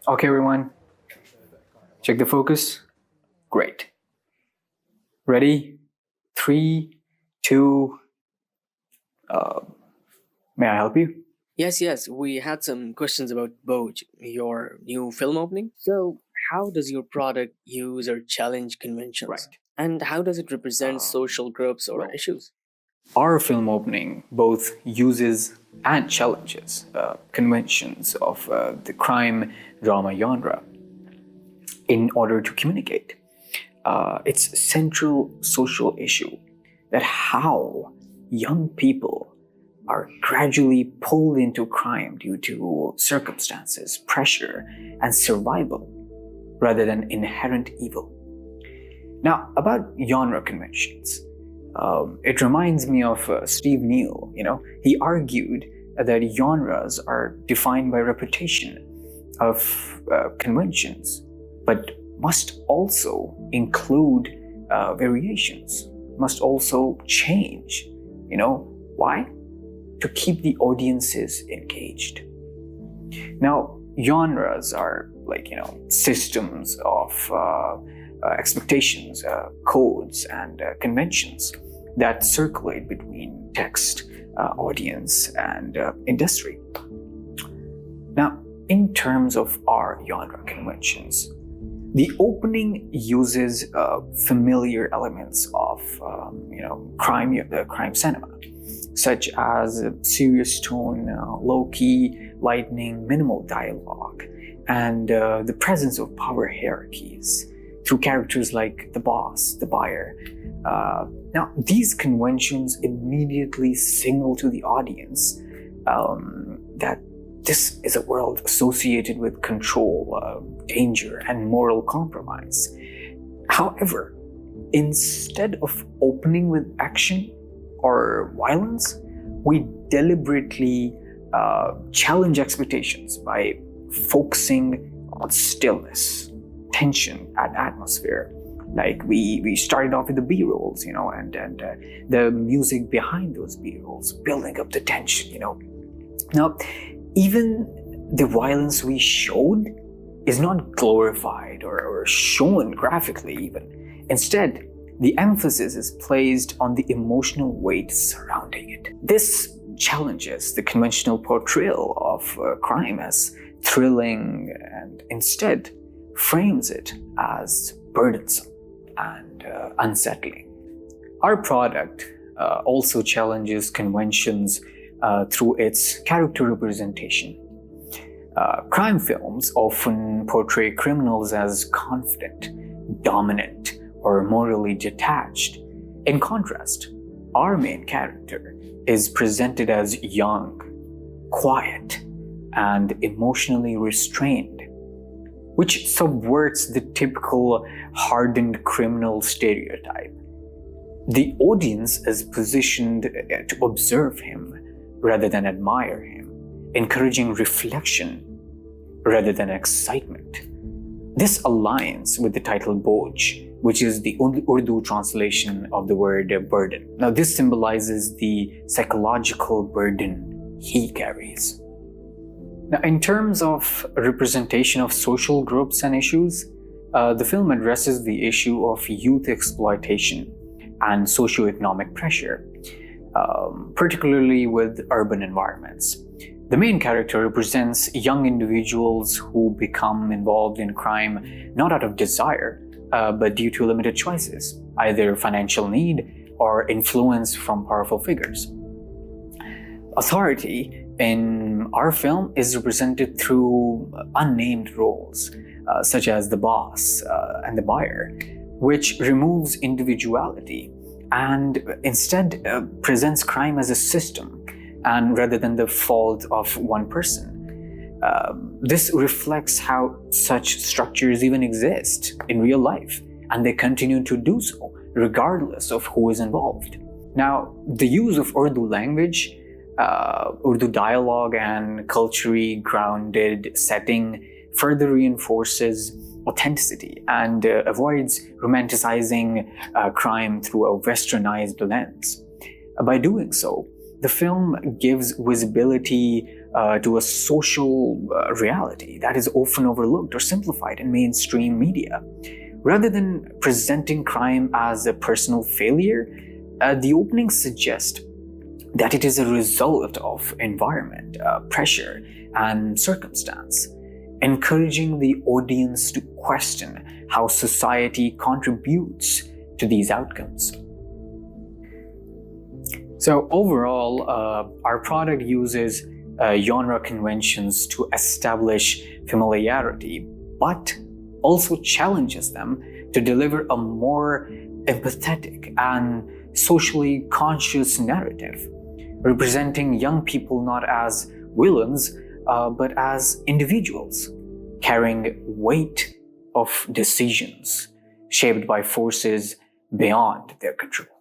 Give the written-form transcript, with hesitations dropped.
Okay, everyone, check the focus. Great. Ready? Three, two, may I help you? Yes, we had some questions about Boj, your new film opening. So, how does your product use or challenge conventions? Right. And how does it represent social groups or well, issues? Our film opening both uses and challenges conventions of the crime drama genre in order to communicate its central social issue, that how young people are gradually pulled into crime due to circumstances, pressure, and survival rather than inherent evil. Now, about genre conventions, it reminds me of Steve Neill. He argued that genres are defined by repetition of conventions, but must also include variations, must also change. Why? To keep the audiences engaged. Now, genres are like, systems of expectations, codes, and conventions that circulate between text, audience, and industry. Now, in terms of our genre conventions, the opening uses familiar elements of, crime cinema, such as serious tone, low-key, lightning, minimal dialogue, and the presence of power hierarchies through characters like the boss, the buyer. Now, these conventions immediately signal to the audience that this is a world associated with control, danger, and moral compromise. However, instead of opening with action or violence, we deliberately challenge expectations by focusing on stillness, tension, and atmosphere. Like we started off with the B-rolls, and the music behind those B-rolls, building up the tension, Now, even the violence we showed is not glorified or shown graphically even. Instead, the emphasis is placed on the emotional weight surrounding it. This challenges the conventional portrayal of crime as thrilling and instead frames it as burdensome and unsettling. Our product also challenges conventions through its character representation. Crime films often portray criminals as confident, dominant, or morally detached. In contrast, our main character is presented as young, quiet, and emotionally restrained, which subverts the typical hardened criminal stereotype. The audience is positioned to observe him rather than admire him, encouraging reflection rather than excitement. This aligns with the title Boj, which is the Urdu translation of the word burden. Now, this symbolizes the psychological burden he carries. Now, in terms of representation of social groups and issues, the film addresses the issue of youth exploitation and socioeconomic pressure, particularly with urban environments. The main character represents young individuals who become involved in crime not out of desire, but due to limited choices, either financial need or influence from powerful figures. Authority in our film is represented through unnamed roles, such as the boss and the buyer, which removes individuality and instead presents crime as a system and rather than the fault of one person. This reflects how such structures even exist in real life, and they continue to do so regardless of who is involved. Now, the use of Urdu language, Urdu dialogue, and culturally grounded setting further reinforces authenticity and avoids romanticizing crime through a westernized lens. By doing so, the film gives visibility to a social reality that is often overlooked or simplified in mainstream media. Rather than presenting crime as a personal failure, the opening suggests that it is a result of environment, pressure, and circumstance, encouraging the audience to question how society contributes to these outcomes. So overall, our product uses genre conventions to establish familiarity, but also challenges them to deliver a more empathetic and socially conscious narrative, representing young people not as villains, but as individuals carrying weight of decisions shaped by forces beyond their control.